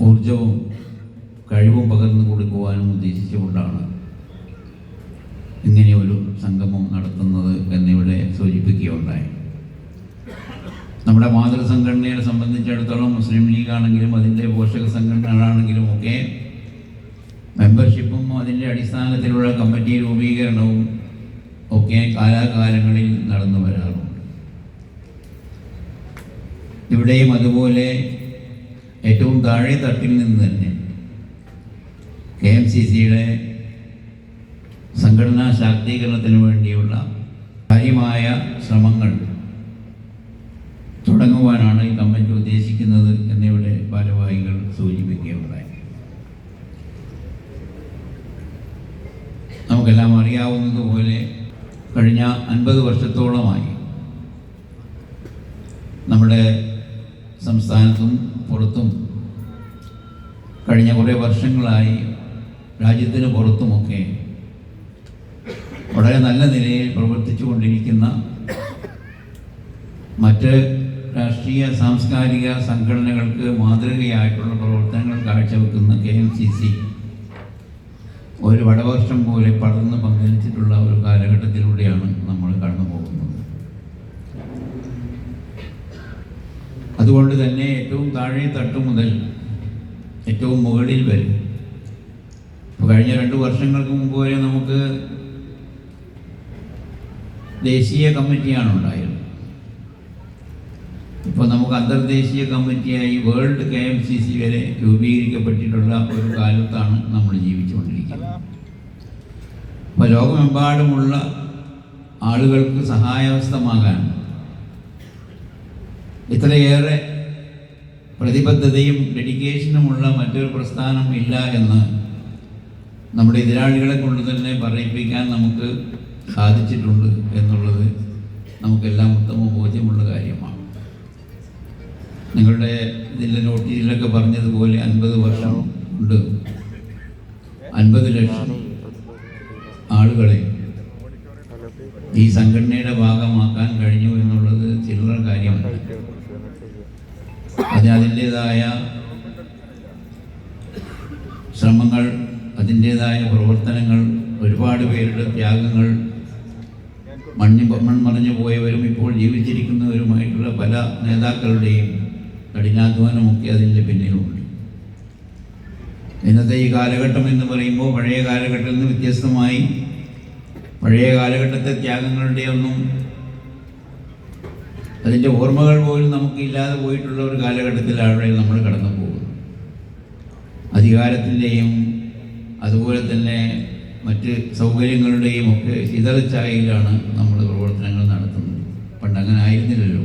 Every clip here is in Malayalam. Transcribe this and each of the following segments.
ഊർജവും കഴിവും പകർന്നു കൊടുക്കുവാനും ഉദ്ദേശിച്ചുകൊണ്ടാണ് ഇങ്ങനെയൊരു സംഗമം നടത്തുന്നത് എന്നിവിടെ സൂചിപ്പിക്കുകയുണ്ടായി. നമ്മുടെ മാതൃസംഘടനയെ സംബന്ധിച്ചിടത്തോളം മുസ്ലിം ലീഗാണെങ്കിലും അതിൻ്റെ പോഷക സംഘടനകളാണെങ്കിലും ഒക്കെ മെമ്പർഷിപ്പും അതിൻ്റെ അടിസ്ഥാനത്തിലുള്ള കമ്മിറ്റി രൂപീകരണവും ഒക്കെ കാലാകാലങ്ങളിൽ നടന്നു വരാറുണ്ട്. ഇവിടെയും അതുപോലെ ഏറ്റവും താഴെ തട്ടിൽ നിന്ന് തന്നെ KMCCയുടെ സംഘടനാ ശാക്തീകരണത്തിന് വേണ്ടിയുള്ള കാര്യമായ ശ്രമങ്ങൾ തുടങ്ങുവാനാണ് ഈ കമ്മിറ്റി ഉദ്ദേശിക്കുന്നത് എന്നിവിടെ ഭാരവാഹികൾ സൂചിപ്പിക്കുകയുണ്ടായി. നമുക്കെല്ലാം അറിയാവുന്നതുപോലെ കഴിഞ്ഞ 50 വർഷത്തോളമായി നമ്മുടെ സംസ്ഥാനത്തും പുറത്തും കഴിഞ്ഞ കുറേ വർഷങ്ങളായി രാജ്യത്തിന് പുറത്തുമൊക്കെ വളരെ നല്ല നിലയിൽ പ്രവർത്തിച്ചു കൊണ്ടിരിക്കുന്ന മറ്റ് രാഷ്ട്രീയ സാംസ്കാരിക സംഘടനകൾക്ക് മാതൃകയായിട്ടുള്ള പ്രവർത്തനങ്ങൾ കാഴ്ചവെക്കുന്ന KMCC ഒരു വടവർഷം പോലെ പടർന്ന് പങ്കെടുത്തിട്ടുള്ള ഒരു കാലഘട്ടത്തിലൂടെയാണ് നമ്മൾ കടന്നു പോകുന്നത്. അതുകൊണ്ട് തന്നെ ഏറ്റവും താഴെ തട്ടു മുതൽ ഏറ്റവും മുകളിൽ വരെ കഴിഞ്ഞ 2 വർഷങ്ങൾക്ക് മുമ്പ് വരെ നമുക്ക് ദേശീയ കമ്മിറ്റിയാണ് ഉണ്ടായത്. ഇപ്പോൾ നമുക്ക് അന്തർദേശീയ കമ്മിറ്റിയായി വേൾഡ് KMCC വരെ രൂപീകരിക്കപ്പെട്ടിട്ടുള്ള ഒരു കാലത്താണ് നമ്മൾ ജീവിച്ചുകൊണ്ടിരിക്കുന്നത്. അപ്പോൾ ലോകമെമ്പാടുമുള്ള ആളുകൾക്ക് സഹായഹസ്തമാകാൻ ഇത്രയേറെ പ്രതിബദ്ധതയും ഡെഡിക്കേഷനുമുള്ള മറ്റൊരു പ്രസ്ഥാനം ഇല്ല എന്ന് നമ്മുടെ എതിരാളികളെ കൊണ്ട് തന്നെ പറയിപ്പിക്കാൻ നമുക്ക് സാധിച്ചിട്ടുണ്ട് എന്നുള്ളത് നമുക്കെല്ലാം ഉത്തമ ബോധ്യമുള്ള കാര്യമാണ്. നിങ്ങളുടെ ഇതിൻ്റെ നോട്ടീസിലൊക്കെ പറഞ്ഞതുപോലെ 50 വർഷം ഉണ്ട് 50 ലക്ഷം ആളുകളെ ഈ സംഘടനയുടെ ഭാഗമാക്കാൻ കഴിഞ്ഞു എന്നുള്ളത് ചില്ലറ കാര്യമല്ല. അതിൻ്റേതായ ശ്രമങ്ങൾ, അതിൻ്റേതായ പ്രവർത്തനങ്ങൾ, ഒരുപാട് പേരുടെ ത്യാഗങ്ങൾ, മൺമറഞ്ഞു പോയവരും ഇപ്പോൾ ജീവിച്ചിരിക്കുന്നവരുമായിട്ടുള്ള പല നേതാക്കളുടെയും കഠിനാധ്വാനമൊക്കെ അതിൻ്റെ പിന്നിലുണ്ട്. ഇന്നത്തെ ഈ കാലഘട്ടം എന്ന് പറയുമ്പോൾ പഴയ കാലഘട്ടത്തിൽ നിന്ന് വ്യത്യസ്തമായി പഴയ കാലഘട്ടത്തെ ത്യാഗങ്ങളുടെ ഒന്നും അതിൻ്റെ ഓർമ്മകൾ പോലും നമുക്കില്ലാതെ പോയിട്ടുള്ള ഒരു കാലഘട്ടത്തിലാണ് നമ്മൾ കടന്നു പോകുന്നത്. അധികാരത്തിൻ്റെയും അതുപോലെ തന്നെ മറ്റ് സൗകര്യങ്ങളുടെയും ഒക്കെ ചിതറച്ചായയിലാണ് നമ്മൾ പ്രവർത്തനങ്ങൾ നടത്തുന്നത്. പണ്ട് അങ്ങനെ ആയിരുന്നില്ലല്ലോ.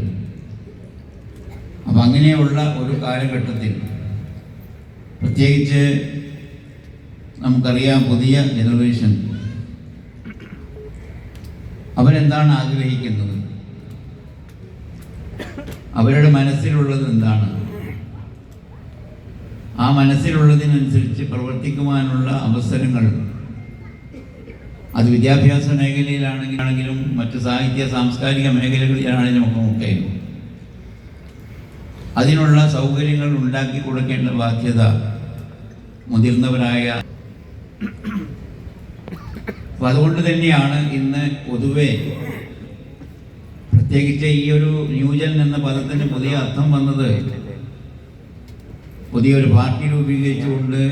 അപ്പം അങ്ങനെയുള്ള ഒരു കാലഘട്ടത്തിൽ പ്രത്യേകിച്ച് നമുക്കറിയാം പുതിയ ജനറേഷൻ അവരെന്താണ് ആഗ്രഹിക്കുന്നത്, അവരുടെ മനസ്സിലുള്ളത് എന്താണ്, ആ മനസ്സിലുള്ളതിനനുസരിച്ച് പ്രവർത്തിക്കുവാനുള്ള അവസരങ്ങൾ അത് വിദ്യാഭ്യാസ മേഖലയിലാണെങ്കിലും മറ്റ് സാഹിത്യ സാംസ്കാരിക മേഖലകളിലാണെങ്കിലും ഒക്കെ അതിനുള്ള സൗകര്യങ്ങൾ ഉണ്ടാക്കി കൊടുക്കേണ്ട ബാധ്യത മുതിർന്നവരായ. അപ്പം അതുകൊണ്ട് തന്നെയാണ് ഇന്ന് പൊതുവെ പ്രത്യേകിച്ച് ഈ ഒരു ന്യൂജൻ എന്ന പദത്തിന് പുതിയ അർത്ഥം വന്നത് പുതിയൊരു പാർട്ടി രൂപീകരിച്ചുകൊണ്ട്